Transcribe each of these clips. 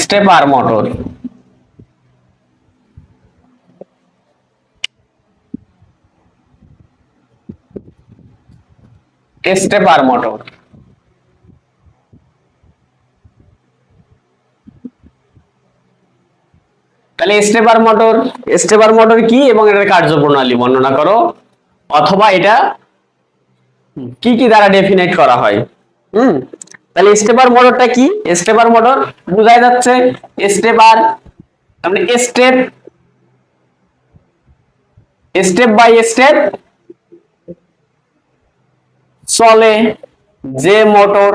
Stepper motor. Stepper motor তাহলে stepper motor কি এবং এটার কার্যপ্রণালী বর্ণনা করো, অথবা এটা কি কি দ্বারা ডেফিনেট করা হয়। হুম তাহলে স্টেপার মোটরটা কি? স্টেপার মোটর বোঝাই যাচ্ছে স্টেপার মানে স্টেপ স্টেপ বাই স্টেপ চলে যে মোটর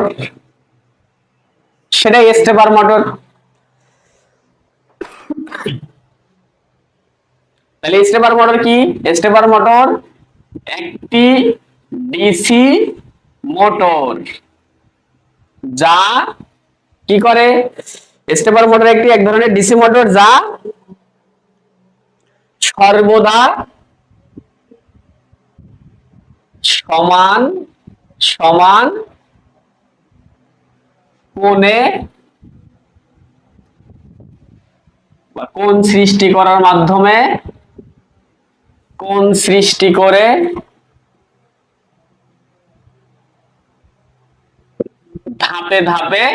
সেটাই স্টেপার মোটর। তাহলে স্টেপার মোটর কি? স্টেপার মোটর একটি ডিসি মোটর যা কি করে? স্টেপার মোটর একটি এক ধরনের ডিসি মোটর যা সর্বদা সমান সমান কোণে বা কোণ সৃষ্টি করার মাধ্যমে কোণ সৃষ্টি করে ধাপে ধাপে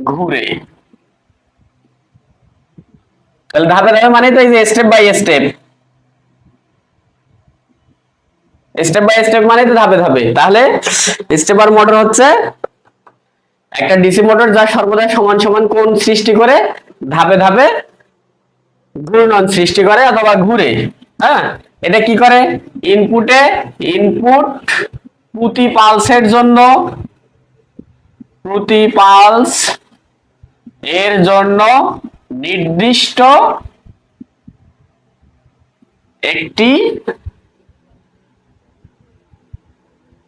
ঘুরে। তাহলে ধাপে ধাপে মানে তো এই যে step by step, step by step মানে তো ধাপে ধাপে। তাহলে স্টেপার মোটর হচ্ছে একটা ডিসি মোটর যা সর্বদা সমান সমান কোণ সৃষ্টি করে ধাপে ধাপে ঘূর্ণন সৃষ্টি করে অথবা ঘুরে। হ্যাঁ এটা কি করে? ইনপুট প্রতি পালসের জন্য প্রতি পালস এর জন্য নির্দিষ্ট একটি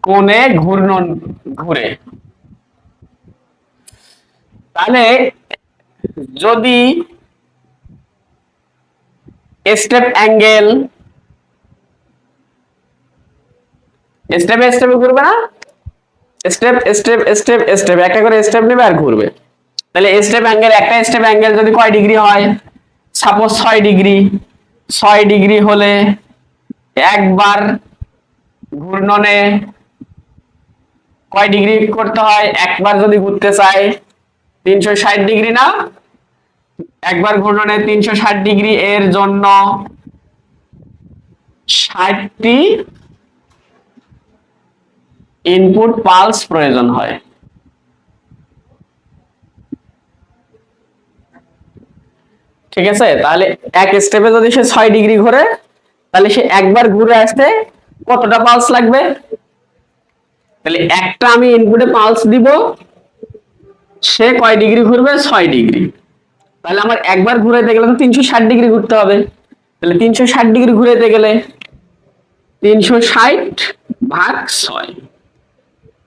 কোণে ঘূর্ণন ঘুরে। তাহলে যদি স্টেপ অ্যাঙ্গেল স্টেপে স্টেপে ঘুরবে না, স্টেপ স্টেপ স্টেপ স্টেপ একটা করে স্টেপ নেবে আর ঘুরবে। তাহলে স্টেপ অ্যাঙ্গেল একটা স্টেপ অ্যাঙ্গেল যদি কয় ডিগ্রি হয়? Suppose 6 degree. 6 ডিগ্রি হলে একবার ঘূর্ণনে কয় ডিগ্রি করতে হয়? একবার যদি ঘুরতে চাই 360 ডিগ্রি না? একবার ঘূর্ণনে 360 ডিগ্রি এর জন্য 60টি ইনপুট পালস প্রয়োজন হয়। ঠিক আছে, তাহলে এক স্টেপে যদি সে 6 ডিগ্রি ঘুরে তাহলে সে একবার ঘুরে আসতে কতটা পালস লাগবে? তাহলে একটা আমি ইনপুটে পালস দিব, সে কয় ডিগ্রি ঘুরবে? 6 ডিগ্রি। তাহলে আমার একবার ঘুরাইতে গেলে তো 360 ডিগ্রি ঘুরতে হবে। তাহলে 360 ডিগ্রি ঘুরাইতে গেলে 360/6,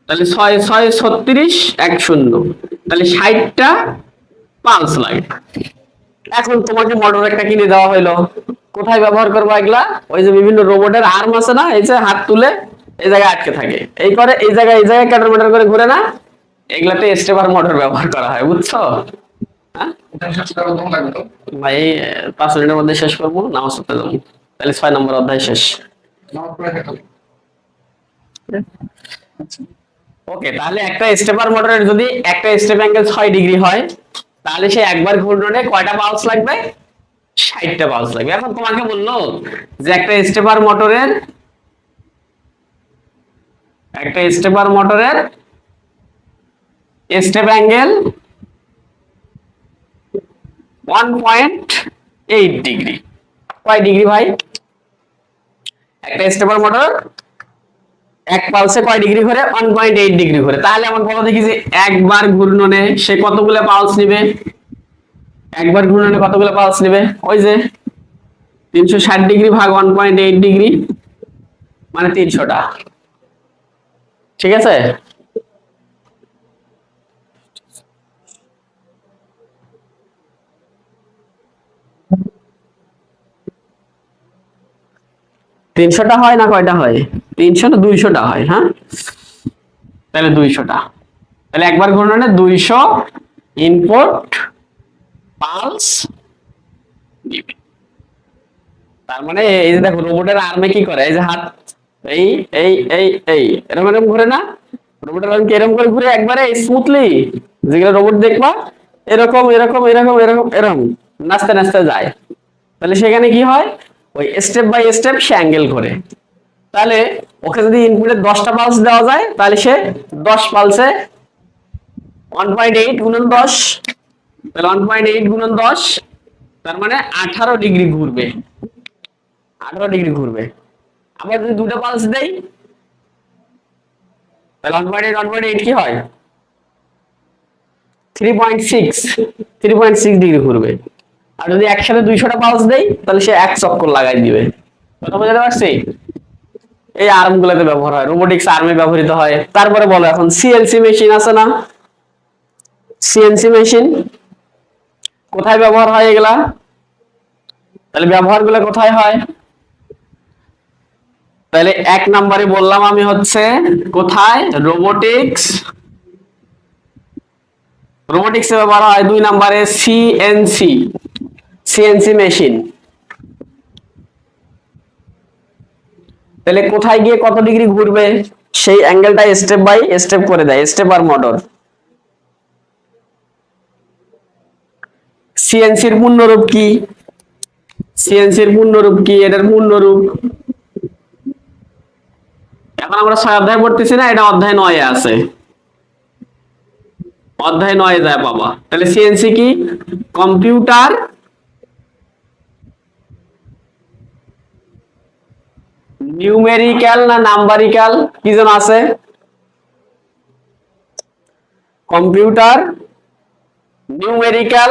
তাহলে 6 6 36 10, তাহলে 60টা পালস লাগে। এখন তোমাকে মোটর একটা কিনে দেওয়া হইলো, কোথায় ব্যবহার করবো এগুলা? ওই যে বিভিন্ন রোবটের আর্ম আছে না, এই যে হাত তুলে এই জায়গায় আটকে থাকে, এই করে এই জায়গায় ক্যাটার ম্যাটার করে ঘুরে না, এগুলাতে স্টেপার মোটর ব্যবহার করা হয়, বুঝছো? হ্যাঁ ভাই 5 মিনিটের মধ্যে শেষ করবো, নামাজ পড়তে যাবো। তাহলে 6 নম্বর অধ্যায় শেষ। ওকে, তাহলে একটা স্টেপার মোটরের যদি একটা স্টেপ অ্যাঙ্গেল 6 ডিগ্রি হয় তাহলে সে একবার ঘূর্ণনে কয়টা পালস লাগবে? 60টা পালস লাগবে। এখন তোমাকে বললো যে একটা স্টেপার মোটরের স্টেপ অ্যাঙ্গেল 1.8 ডিগ্রি। কয় ডিগ্রি ভাই? একটা স্টেপার মোটর এক পালসে কয় ডিগ্রি ঘুরে? 1.8 ডিগ্রি ঘুরে। তাহলে আমার বলো দেখি যে একবার ঘূর্ণনে সে কতগুলো পালস নিবে? একবার ঘূর্ণনে কতগুলো পালস নিবে? ওই যে 360 ডিগ্রি ভাগ 1.8 ডিগ্রি মানে 300টা। ঠিক আছে, তিনশোটা হয় না কয়টা হয়? 300 না 200টা হয়, হ্যাঁ তাহলে 200টা, তাহলে একবার ঘূর্ণনে 200 ইনপুট পালস দিবে। তার মানে এই যে দেখো রোবটের আর্মে কি করে, এই যে হাত এই এই এই এই এরকম এরকম ঘুরে না, রোবটের আর্ম কি এরকম করে ঘুরে একবারে স্মুথলি, যেগুলো রোবট দেখবা এরকম এরকম এরকম এরকম এরকম নাচতে নাচতে যায়, তাহলে সেখানে কি হয় ওই স্টেপ বাই স্টেপ সে অ্যাঙ্গেল করে। তাহলে ওকে যদি ইনপুটে 10টা পালস দেওয়া যায় তাহলে সে 10 পালসে 1.8 গুণন 10, তাহলে 1.8 গুণন 10 তার মানে 18 ডিগ্রি ঘুরবে, 18 ডিগ্রি ঘুরবে। আমরা যদি দুটো পালস দেই তাহলে 1.8 1.8 কি হয় 3.6 ডিগ্রি ঘুরবে। আর যদি একসাথে 200টা পালস দেই তাহলে সে এক চক্কর লাগাই দিবে। কথা বুঝতে পারছি? এই আর্ম গুলোতে ব্যবহার হয়, রোবোটিক্স আর্মে ব্যবহৃত হয়। তারপরে বলো এখন সিএনসি মেশিন আছে না, সিএনসি মেশিন কোথায় ব্যবহার হয় এগুলা, তাহলে ব্যবহার গুলো কোথায় হয়, তাহলে 1 নম্বরে বললাম আমি হচ্ছে কোথায় রোবোটিক্স, রোবোটিক্সে ব্যবহার হয়। 2 নম্বরে সিএনসি, সিএনসি মেশিন, তাহলে কোথায় গিয়ে কত ডিগ্রি ঘুরবে সেই অ্যাঙ্গেলটা স্টেপ বাই স্টেপ করে দেয় স্টেপার মোটর। সিএনসির পূর্ণরূপ কি, সিএনসির পূর্ণরূপ কি, এটার পূর্ণরূপ এখন আমরা 6 অধ্যায় পড়তেছি না, এটা অধ্যায় 9 এ আছে, অধ্যায় 9 এ যায় বাবা। তাহলে সিএনসি কি, কম্পিউটার নিউমেরিক্যাল না নাম্বারিক্যাল কি যেন আছে, computer numerical,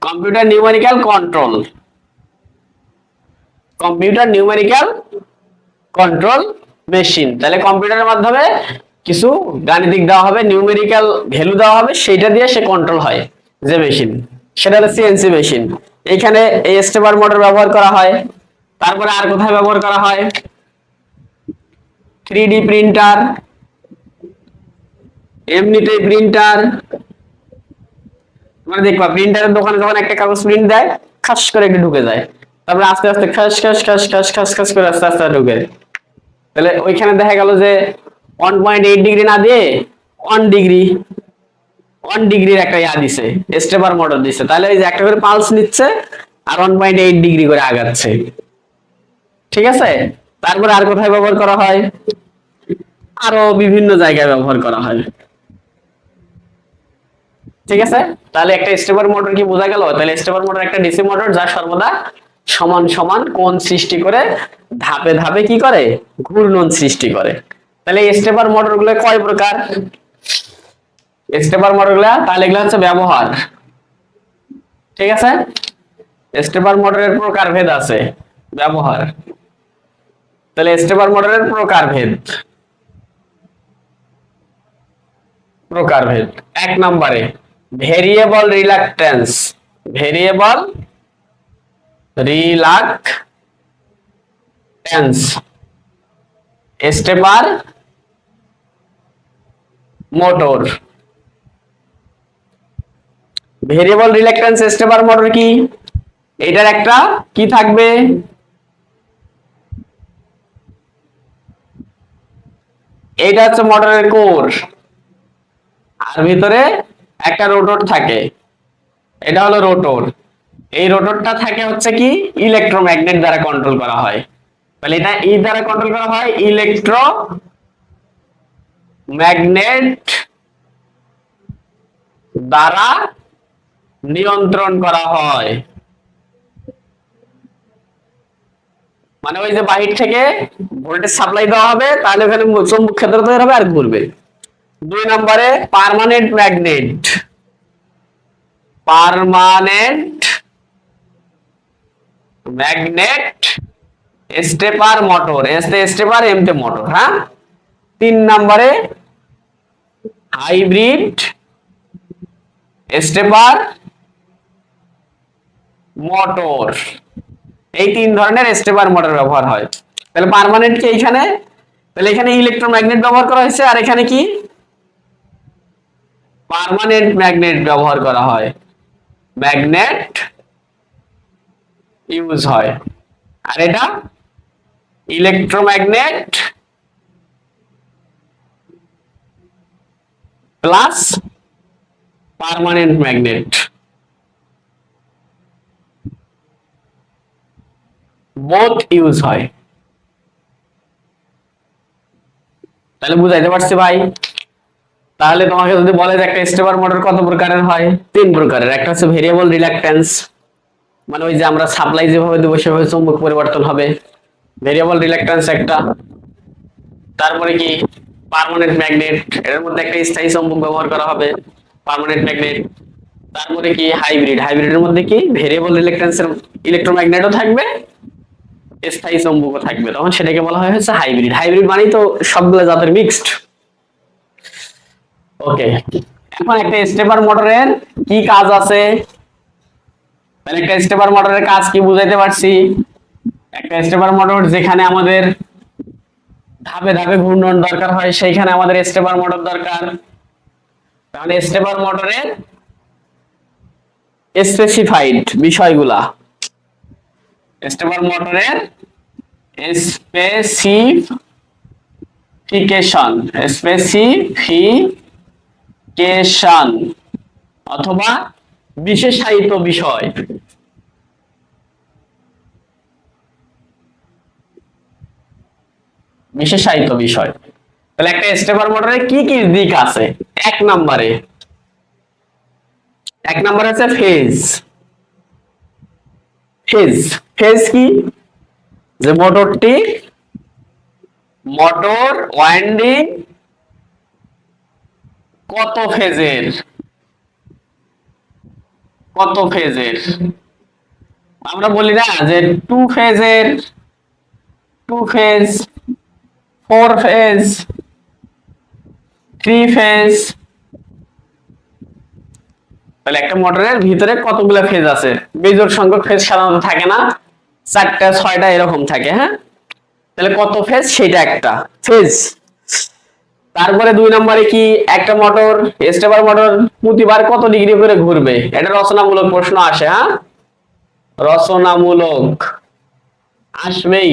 computer numerical control, computer numerical control machine. তাহলে কম্পিউটারের মাধ্যমে কিছু গাণিতিক দেওয়া হবে, নিউমেরিক্যাল ভ্যালু দেওয়া হবে, সেটা দিয়ে সে কন্ট্রোল হয় যে মেশিন, সেটা হলো সিএনসি মেশিন। এইখানে এই স্টেপার মোটর ব্যবহার করা হয়। তারপরে আর কোথায় ব্যবহার করা হয়, 3D প্রিন্টার, এমনিতেই প্রিন্টার, মানে দেখবা প্রিন্টারের দোকানে যখন একটা কাগজ প্রিন্ট দেয় খাস করে একটু ঢুকে যায়, তারপরে আস্তে আস্তে খাস খাস খাস খাস খাস খাস করে আস্তে আস্তে ঢুকে, তাহলে ওইখানে দেখা গেল যে 1.8 ডিগ্রি না দিয়ে 1 ডিগ্রি, 1 ডিগ্রির একটা ইয়া দিছে স্টেপার মোটর দিছে, তাহলে এই যে একটা করে পালস নিচ্ছে আর 1.8 ডিগ্রি করে আগাচ্ছে, ঠিক আছে। তারপরে আর কোথায় ব্যবহার করা হয়, আরো বিভিন্ন জায়গায় ব্যবহার করা হয়, ঠিক আছে। তাহলে একটা স্টেপার মোটর কি বোঝা গেল, তাহলে স্টেপার মোটর একটা ডিসি মোটর যা সর্বদা সমান সমান কোণ সৃষ্টি করে ধাপে ধাপে কি করে ঘূর্ণন সৃষ্টি করে। তাহলে স্টেপার মোটর গুলো কয় প্রকার, স্টেপার মোটর গুলা তাহলে এগুলো হচ্ছে ব্যবহার, ঠিক আছে। স্টেপার মোটরের প্রকারভেদ আছে, ব্যবহার, তাহলে স্টেপার মোটরের প্রকারভেদ, প্রকারভেদ 1 নম্বরে variable reluctance, variable reluctance stepper motor, variable reluctance stepper motor কি, এটার একটা কি থাকবে, এইটা হচ্ছে মোটরের কোর, আর ভিতরে একটা রোটর থাকে, এটা হলো রোটর। এই রোটরটা থাকে হচ্ছে কি ইলেকট্রোম্যাগনেট দ্বারা কন্ট্রোল করা হয়, তাহলে এটা ই দ্বারা কন্ট্রোল করা হয়, ইলেকট্রোম্যাগনেট দ্বারা নিয়ন্ত্রণ করা হয়। মানে ওই যে বাহির থেকে ভোল্টেজ সাপ্লাই দেওয়া হবে, তাহলে ওখানে চৌম্বক ক্ষেত্র তৈরি হবে আর ঘুরবে। 2 নম্বরে permanent magnet, permanent magnet stepper motor, এসতে স্টেপার এমতে মোটর, হ্যাঁ। 3 নম্বরে হাইব্রিড স্টেপার মোটর, এই তিন ধরনের স্টেপার মোটর ব্যবহার হয়। তাহলে পার্মানেন্ট কি এইখানে, তাহলে এখানে ইলেকট্রোম্যাগনেট ব্যবহার করা হয়েছে, আর এখানে কি পার্মানেন্ট ম্যাগনেট ব্যবহার করা হয়, ম্যাগনেট ইউজ হয়। আর এটা electromagnet plus permanent magnet, both use হয়। তাহলে বুঝাইতে পারছি ভাই? তাহলে তোমাকে যদি বলে যে একটা স্টেপার মোটর কত প্রকারের হয়, তিন প্রকারের। একটা হচ্ছে ভেরিয়েবল রিল্যাকটেন্স, মানে ওই যে আমরা সাপ্লাই যেভাবে দেবো সেভাবে চুম্বক পরিবর্তন হবে, ভেরিয়েবল রিল্যাকটেন্স একটা। তারপরে কি পার্মানেন্ট ম্যাগনেট, এর মধ্যে একটা স্থায়ী চুম্বক ব্যবহার করা হবে, পার্মানেন্ট ম্যাগনেট। তারপরে কি হাইব্রিড, হাইব্রিডের মধ্যে কি ভেরিয়েবল রিল্যাকটেন্সের ইলেকট্রোম্যাগনেটও থাকবে, স্থায়ী চুম্বকও থাকবে, তখন সেটাকে বলা হয় হচ্ছে হাইব্রিড। হাইব্রিড মানেই তো সবগুলো জাতের মিক্সড। ওকে, এখন একটা স্টেপার মোটরের কি কাজ আছে, তাহলে একটা স্টেপার মোটরের কাজ কি বুঝাইতে পারছি। একটা স্টেপার মোটর যেখানে আমাদের ধাপে ধাপে ঘূর্ণন দরকার হয়, সেইখানে আমাদের স্টেপার মোটর দরকার। তাহলে স্টেপার মোটরের স্পেসিফাইড বিষয়গুলা, স্টেপার মোটরের স্পেসিফিকেশন, স্পেসিফিকেশন অথবা বিশেষায়িত বিষয়। বিশেষায়িত বিষয়, তাহলে একটা স্টেপার মোটরে কি কি দিক আছে। এক নম্বরে হচ্ছে ফেজ। ফেজ, ফেজ কি, যে মোটর ওয়াইন্ডিং কত ফেজের, আমরা বলি না যে টু ফেজ, 4 ফেজ, 3 ফেজ। তাহলে একটা মোটরের ভিতরে কতগুলো ফেজ আছে, বেজোড় সংখ্যক ফেজ সাধারণত থাকে না, 4টা 6টা এরকম থাকে। হ্যাঁ, তাহলে কত ফেজ সেটা একটা ফেজ। তারপরে 2 নম্বরে কি, একটা মোটর স্টেপার মোটর প্রতিবার কত ডিগ্রি করে ঘুরবে, এটা রচনামূলক প্রশ্ন আসে। হ্যাঁ, রচনামূলক আসবেই।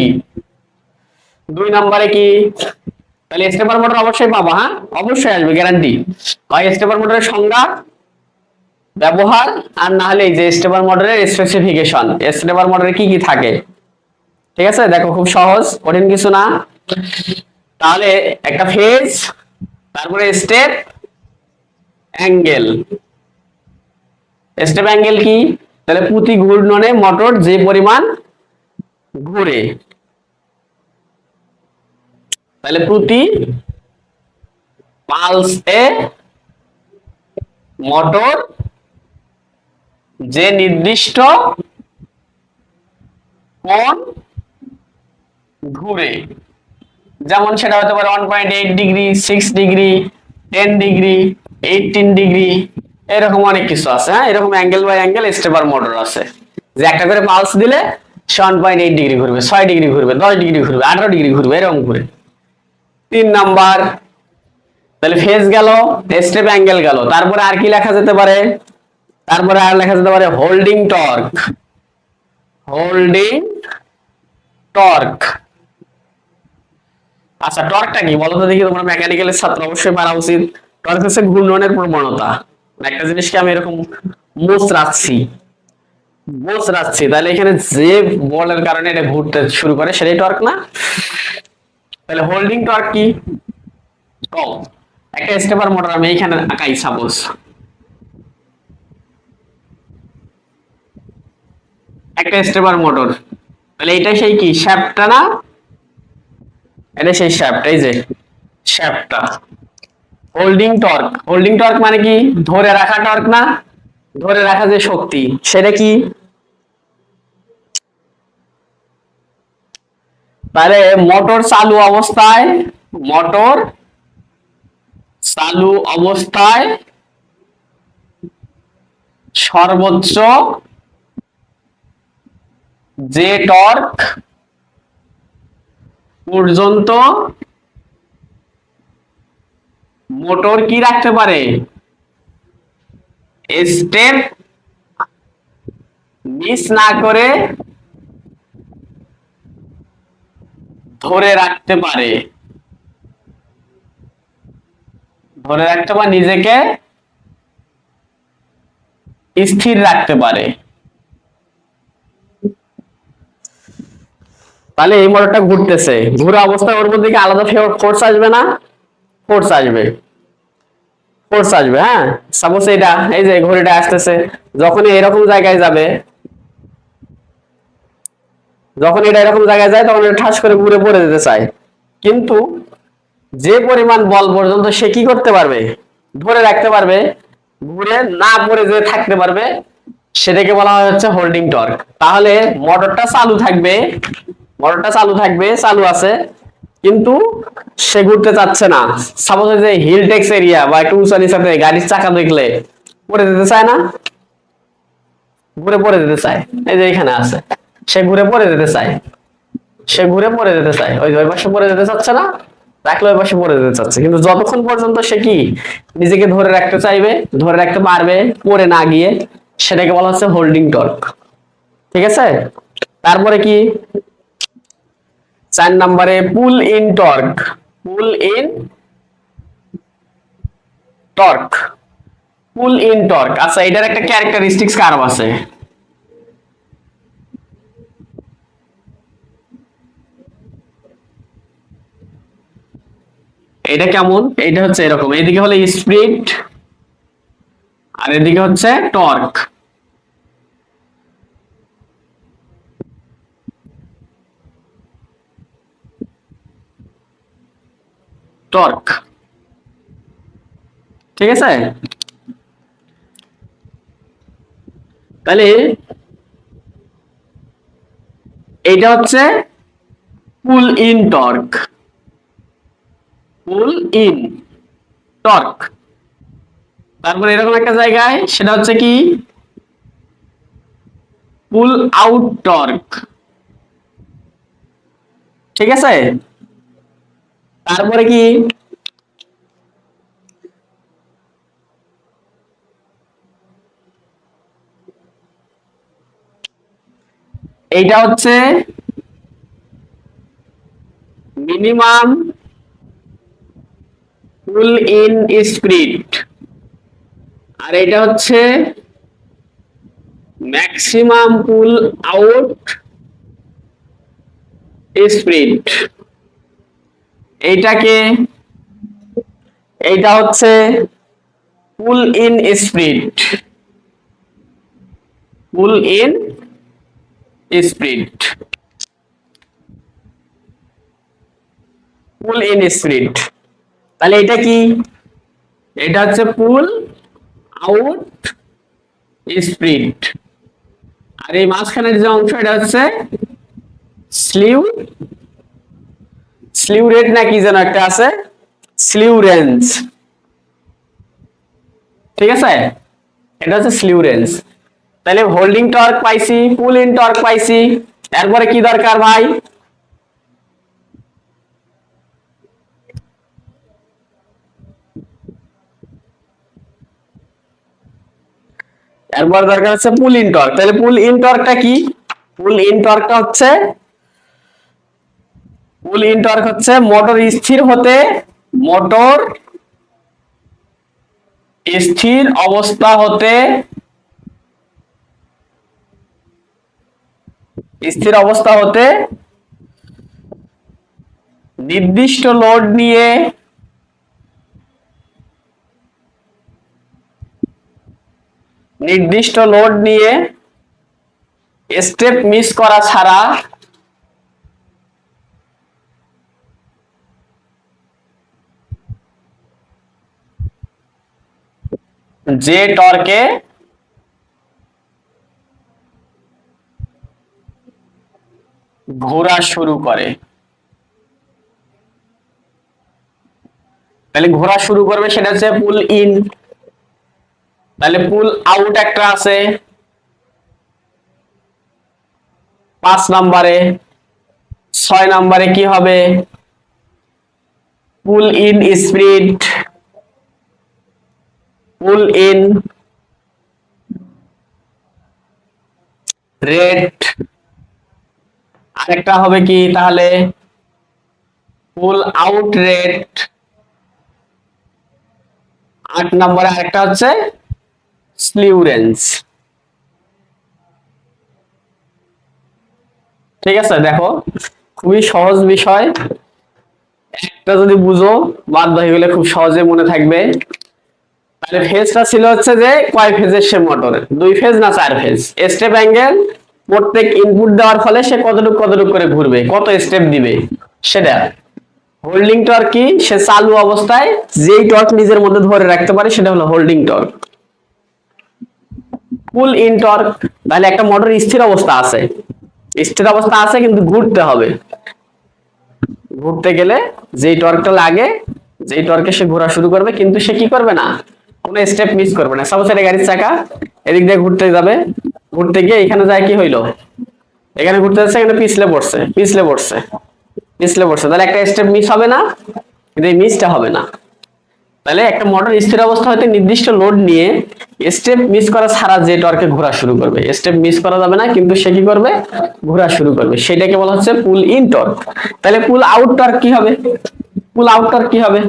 2 নম্বরে কি, তাহলে স্টেপার মোটর অবশ্যই পাবা, হ্যাঁ অবশ্যই আসবে, গ্যারান্টি। হয় স্টেপার মোটরের সংজ্ঞা, ব্যবহার, আর না হলে এই যে স্টেপার মোটরের স্পেসিফিকেশন, স্টেপার মোটরে কি কি থাকে। ঠিক আছে, দেখো খুব সহজ, কঠিন কিছু না। তাহলে একটা ফেজ, তারপরে স্টেপ অ্যাঙ্গেল। স্টেপ অ্যাঙ্গেল কি, তাহলে প্রতি ঘূর্ণনে মোটর যে পরিমাণ ঘুরে, তাহলে প্রতি পালসে মোটর যে নির্দিষ্ট কোণ ঘুরে, যেমন সেটা হতে পারে 1.8 ডিগ্রি, 6 ডিগ্রি, 10 ডিগ্রি, 18 ডিগ্রি, এরকম অনেক কিছু আছে। হ্যাঁ, এরকম angle by angle stepper motor আছে, যে একটা করে পালস দিলে সে 1.8 ডিগ্রি ঘুরবে, 6 ডিগ্রি ঘুরবে, 10 ডিগ্রি ঘুরবে, 18 ডিগ্রি ঘুরবে, এরকম ঘুরে। 3 নাম্বার, তাহলে ফেজ গেল, স্টেপ অ্যাঙ্গেল গেল, তারপরে আর কি লেখা যেতে পারে, তারপরে আর লেখা যেতে পারে হোল্ডিং টর্ক। হোল্ডিং টর্ক, আচ্ছা টর্কটা কি বলো তো দেখি, তোমরা মেকানিক্যালের ছাত্র অবশ্যই পারা উচিত। টর্ক হচ্ছে ঘূর্ণনের প্রবণতা, একটা জিনিসকে আমি এরকম মোচড়াচ্ছি, তাহলে এখানে যে বলের কারণে এটা ঘুরতে শুরু করে সেটাই টর্ক না। তাহলে হোল্ডিং টর্ক কি, ও একটা স্টেপার মোটর আমি এইখানে আঁকাই, সাপোজ একটা স্টেপার মোটর, তাহলে এটা সেই কি শ্যাফটটা না, এটা সেই শ্যাফট, এই যে শ্যাফটটা। হোল্ডিং টর্ক মানে কি, ধরে রাখা টর্ক না, ধরে রাখা যে শক্তি সেটা কি। তাহলে মোটর চালু অবস্থায় সর্বোচ্চ যে টর্ক পর্যন্ত মোটর কি রাখতে পারে, স্টেপ মিস না করে ধরে রাখতে পারে, ধরে রাখতে বা নিজেকে স্থির রাখতে পারে। তাহলে এই মোটরটা ঘুরতেছে, ঘুরে অবস্থায় ওর মধ্যে কি আলাদা ফোর্স আসবে না? ফোর্স আসবে, ফোর্স আসবে। হ্যাঁ, সাপোজ এটা, এই যে ঘড়িটা আসতেছে, যখন এরকম জায়গায় যাবে, যখন এটা এরকম জায়গায় যায় তখন এটা ঠাস করে ঘুরে পড়ে যেতে চায়, কিন্তু যে পরিমাণ বল পর্যন্ত সে কি করতে পারবে, ধরে রাখতে পারবে, ঘুরে না পড়ে যে থাকতে পারবে, সেটাকে বলা হচ্ছে হোল্ডিং টর্ক। তাহলে মোটরটা চালু থাকবে, মোটরটা চালু থাকবে, চালু আছে, কিন্তু সে ঘুরতে চাচ্ছে না। সাপোজ যে হিল টেক্স এরিয়া বা একটু উঁচা নিচাতে গাড়ির চাকা দেখলে পড়ে যেতে চায় না, ঘুরে পড়ে যেতে চায়। এই যে এখানে আছে, সে ঘুরে পড়ে যেতে চায়, সে ঘুরে পড়ে যেতে চায়, ওই পাশে পড়ে যেতে চাচ্ছে না, রাখলে ওই পাশে পড়ে যেতে চাচ্ছে, কিন্তু যতক্ষণ পর্যন্ত সে কি নিজেকে ধরে রাখতে চাইবে, ধরে রাখতে পারবে পড়ে না গিয়ে, সেটাকে বলা হচ্ছে হোল্ডিং টর্ক। ঠিক আছে, তারপরে কি 4 নম্বরে pull in torque. Pull in torque, pull in torque. আচ্ছা, এটার একটা ক্যারেক্টারিস্টিক্স কার্ভ আছে। এটা কেমন? এটা হচ্ছে এরকম, এদিকে হলো স্পিড আর এদিকে হচ্ছে টর্ক। টর্ক, ঠিক আছে। তাহলে এইটা হচ্ছে pull in torque, pull in torque. তারপর এরকম একটা জায়গায়, সেটা হচ্ছে কি পুল আউট টর্ক। ঠিক আছে, তারপরে কি এইটা হচ্ছে মিনিমাম পুল ইন স্পিড, আর এটা হচ্ছে ম্যাক্সিমাম পুল আউট স্পিড। এইটাকে, এইটা হচ্ছে pull in speed, pull in speed, pull in speed. তাহলে এটা কি? এটা হচ্ছে পুল আউট স্পিড, আর এই মাঝখানের যে অংশ এটা হচ্ছে স্লিউ, স্লিউ রেট না কি যেন একটা আছে, স্লিউ রেঞ্জ। ঠিক আছে, এটা হচ্ছে স্লিউ রেঞ্জ। তাহলে হোল্ডিং টর্ক পাইছি, পুল ইন টর্ক পাইছি, এরপরে কি দরকার ভাই? এরপর দরকার হচ্ছে পুল ইন টর্ক। তাহলে পুল ইন টর্কটা কি? পুল ইন টর্কটা হচ্ছে, পুল ইন টর্ক হচ্ছে মোটর স্থির হতে, মোটর স্থির অবস্থা হতে, স্থির অবস্থা হতে নির্দিষ্ট লোড নিয়ে স্টেপ মিস করা ছাড়া যে টর্কে ঘোরা শুরু করে। তাহলে ঘোরা শুরু করবে সেটা হচ্ছে পুল ইন। তাহলে পুল আউট একটা আছে, 5 নম্বরে 6 নম্বরে কি হবে pull in speed, pull in rate, আরেকটা হবে কি তাহলে পুল আউট রেট, 8 নম্বরে আরেকটা হচ্ছে স্লিউরেন্স। ঠিক আছে, দেখো খুবই সহজ বিষয়, একটা যদি বুঝো বাদ বাকি গুলো খুব সহজে মনে থাকবে। তাহলে ফেজটা ছিল হচ্ছে যে কয় ফেজের সে মোটর, 2 ফেজ না 4 ফেজ। স্টেপ অ্যাঙ্গেল প্রত্যেক ইনপুট দেওয়ার ফলে সে কতটুকু কতটুকু করে ঘুরবে, কত স্টেপ দিবে সেটা। হোল্ডিং টর্ক কি, সে চালু অবস্থায় যেই টর্ক নিজের মধ্যে ধরে রাখতে পারে সেটা হলো holding torque. Pull in torque, তাহলে একটা মোটর স্থির অবস্থা আছে, স্থির অবস্থা আছে কিন্তু ঘুরতে হবে, ঘুরতে গেলে যেই টর্কটা লাগে, যেই টর্কে সে ঘোরা শুরু করবে কিন্তু সে কি করবে না, কোনো স্টেপ মিস করবে না। সাপোজ এটা গাড়ির চাকা এদিক দিয়ে ঘুরতে যাবে, ঘুরতে গিয়ে এখানে যায় কি হইলো, এখানে ঘুরতে যাচ্ছে, এখানে পিছলে পড়ছে, পিছলে পড়ছে, পিছলে পড়ছে, তাহলে একটা স্টেপ মিস হবে না, কিন্তু এই মিসটা হবে না। তাহলে একটা মোটর স্থির অবস্থা হতে নির্দিষ্ট লোড নিয়ে স্টেপ মিস করা ছাড়া যে টর্কে ঘোরা শুরু করবে, স্টেপ মিস করা যাবে না কিন্তু সে কি করবে, ঘোরা শুরু করবে, সেটাকে বলা হচ্ছে পুল ইন টর্ক। তাহলে পুল আউট টর্ক কি হবে, পুল আউট টর্ক কি হবে,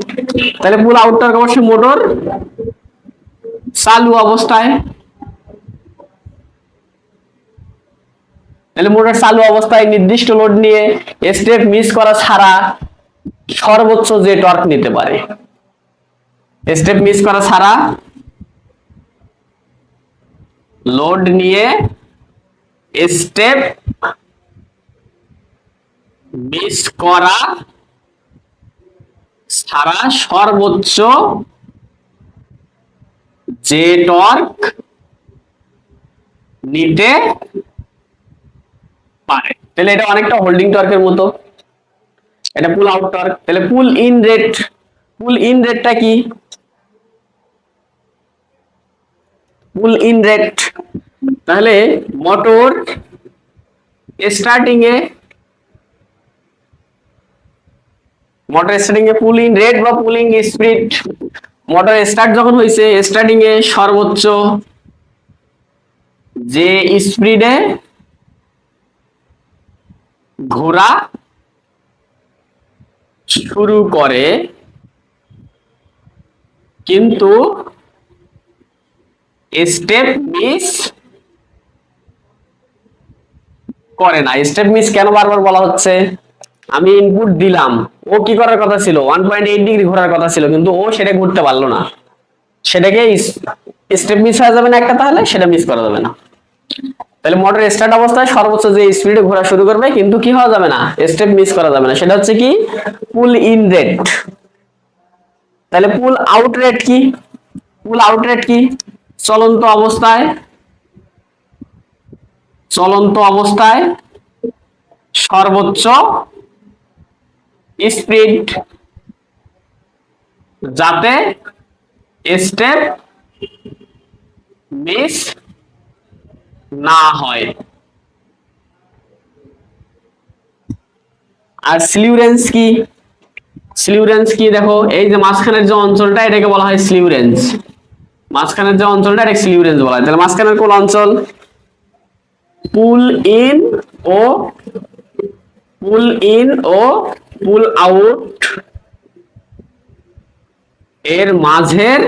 তাহলে পুল আউট টর্ক অবশ্যই মোটর চালু অবস্থায়, তাহলে মোটর চালু অবস্থায় নির্দিষ্ট লোড নিয়ে স্টেপ মিস করা ছাড়া সর্বোচ্চ যে টর্ক নিতে পারে, স্টেপ মিস করা ছাড়া লোড নিয়ে স্টেপ মিস করা ছাড়া সর্বোচ্চ যে টর্ক নিতে পারে। তাহলে এটা অনেকটা হোল্ডিং টর্কের মতো, এটা পুল আউট টর্ক। তাহলে পুল ইন রেট, পুল ইন রেটটা কি, পুল ইন রেট, তাহলে motor starting A, motor starting A pool in rate বা পুলিং স্পিড, মোটর স্টার্ট যখন হয়েছে স্টার্টিং এ সর্বোচ্চ যে স্পিডে ঘোরা শুরু করে কিন্তু স্টেপ মিস করে না। স্টেপ মিস কেন বারবার বলা হচ্ছে, আমি ইনপুট দিলাম, ও কি করার কথা ছিল 1.8 ডিগ্রি ঘোরার কথা ছিল কিন্তু ও সেটা ঘুরতে পারলো না, সেটাকে স্টেপ মিস হয়ে যাবে না একটা, তাহলে সেটা মিস করা যাবে না। তাহলে মোটর স্টার্ট অবস্থায় সর্বোচ্চ যে স্পিডে ঘোরা শুরু করবে কিন্তু কি হওয়া যাবে না, স্টেপ মিস করা যাবে না, সেটা হচ্ছে কি পুল ইন রেট। তাহলে পুল আউট রেট কি, পুল আউট রেট কি, চলন্ত অবস্থায়, চলন্ত অবস্থায় সর্বোচ্চ স্পিড যাতে স্টেপ মিস না হয়। আর স্লিউরেন্স কি, স্লিউরেন্স কি দেখো, এই যে মাঝখানের যে অঞ্চলটা এটাকে বলা হয় স্লিউরেন্স, মাঝখানের যে অঞ্চলটা এটাকে স্লিউরেন্স বলা হয়। তাহলে মাঝখানের কোন অঞ্চল, পুল ইন ও পুল ইন ও পুল আউট এর মাঝের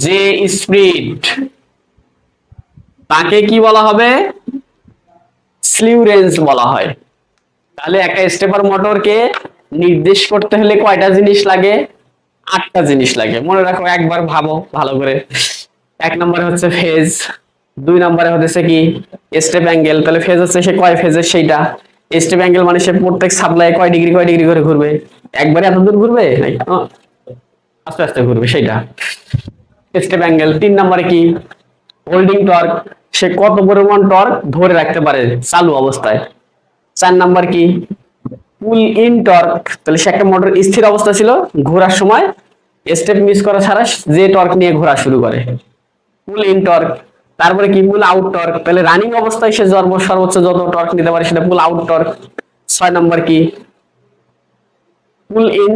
যে স্পিড তাকে কি বলা হবে, স্লিউরেন্স বলা হয়। তাহলে একটা স্টেপার মোটরকে নির্দেশ করতে হলে কয়টা জিনিস লাগে, 8টা জিনিস লাগে, মনে রাখো একবার ভাবো ভালো করে। 1 নম্বরে হচ্ছে ফেজ, 2 নম্বরে হচ্ছে কি স্টেপ অ্যাঙ্গেল, তাহলে ফেজ হচ্ছে সে কয় ফেজের সেইটা, স্টেপ অ্যাঙ্গেল মানে সে প্রত্যেক সাপ্লাই কয় ডিগ্রি করে ঘুরবে, একবারে এত দূর ঘুরবে নাকি আস্তে আস্তে ঘুরবে সেইটা স্টেপ অ্যাঙ্গেল। 3 নম্বরে কি হোল্ডিং টর্ক, সে কত পরিমাণ টর্ক ধরে রাখতে পারে চালু অবস্থায়। 4 নাম্বার কি পুল ইন টর্ক, তাহলে সে একটা মোটর স্থির অবস্থা ছিল, ঘোরার সময় স্টেপ মিস করা ছাড়া যে টর্ক নিয়ে ঘোরা শুরু করে পুল ইন টর্ক। তারপরে কি পুল আউট টর্ক, তাহলে রানিং অবস্থায় সে সর্বোচ্চ যত টর্ক নিতে পারে সেটা পুল আউট টর্ক। 6 নম্বর কি পুল ইন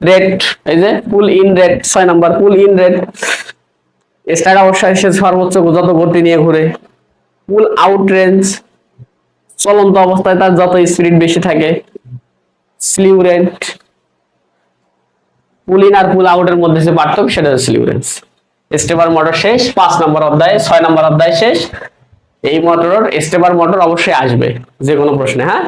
রেট, এই যে পুল ইন রেট 6 নম্বর পুল ইন রেট, স্টার্ট অবস্থায় সে সর্বোচ্চ যত গতি নিয়ে ঘুরে। পুল আউট রেঞ্জ, চলন্ত অবস্থায় তার যত স্পিড বেশি থাকে। স্লিউ রেট, পুল ইন আর পুল আউটের মধ্যে যে পার্থক্য সেটা হচ্ছে স্লিউ রেঞ্জ। স্টেপার মোটর শেষ, 5 নম্বর অধ্যায়, 6 নম্বর অধ্যায় শেষ। এই মোটর স্টেপার মোটর অবশ্যই আসবে যে কোনো প্রশ্নে, হ্যাঁ।